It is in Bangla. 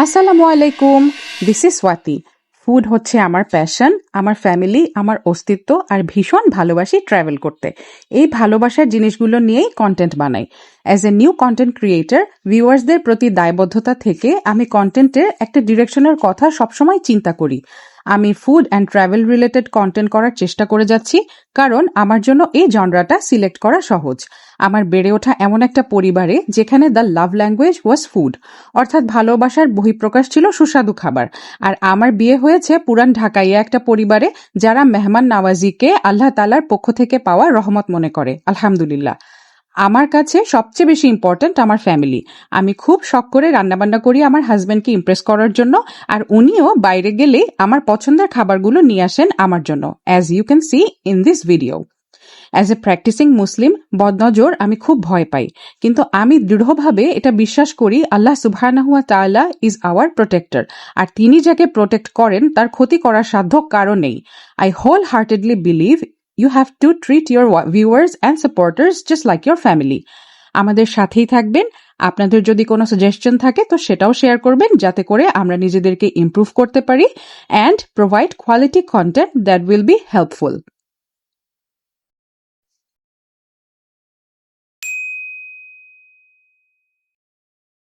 আসসালামু আলাইকুম, দিস ইজ স্বাতি। ফুড হচ্ছে আমার প্যাশন, আমার ফ্যামিলি, আমার অস্তিত্ব, আর ভীষণ ভালোবাসি ট্রাভেল করতে। এই ভালোবাসার জিনিসগুলো নিয়েই কন্টেন্ট বানাই। As a new content creator, ভিউয়ার্সদের প্রতি দায়বদ্ধতা থেকে আমি কন্টেন্টের একটা ডিরেকশনের কথা সবসময় চিন্তা করি। আমি food and travel related content করার চেষ্টা করে যাচ্ছি, কারণ আমার জন্য এই জনরাটা সিলেক্ট করা সহজ। আমার বেড়ে ওঠা এমন একটা পরিবারে যেখানে the love language was food, অর্থাৎ ভালোবাসার বহিঃপ্রকাশ ছিল সুস্বাদু খাবার। আর আমার বিয়ে হয়েছে পুরান ঢাকাইয়া একটা পরিবারে, যারা মেহমান নওয়াজিকে আল্লাহ তাআলার পক্ষ থেকে পাওয়া রহমত মনে করে। আলহামদুলিল্লাহ। আমার কাছে সবচেয়ে বেশি ইম্পর্ট্যান্ট আমার ফ্যামিলি। আমি খুব শখ করে রান্নাবান্না করি আমার হাজব্যান্ডকে ইমপ্রেস করার জন্য, আর উনিও বাইরে গেলে আমার পছন্দের খাবারগুলো নিয়ে আসেন আমার জন্য, as you can see in this video. As a practicing Muslim, বদনজর আমি খুব ভয় পাই, কিন্তু আমি দৃঢ়ভাবে এটা বিশ্বাস করি আল্লাহ সুবহানাহু ওয়া তাআলা ইজ আওয়ার প্রোটেক্টর, আর তিনি যাকে প্রোটেক্ট করেন তার ক্ষতি করার সাধ্য কারো নেই। I wholeheartedly believe you have to treat your viewers and supporters just like your family. আমাদের সাথেই থাকবেন। আপনাদের যদি কোনো সাজেশন থাকে তো সেটাও শেয়ার করবেন, যাতে করে আমরা নিজেদেরকে ইমপ্রুভ করতে পারি and provide quality content that will be helpful.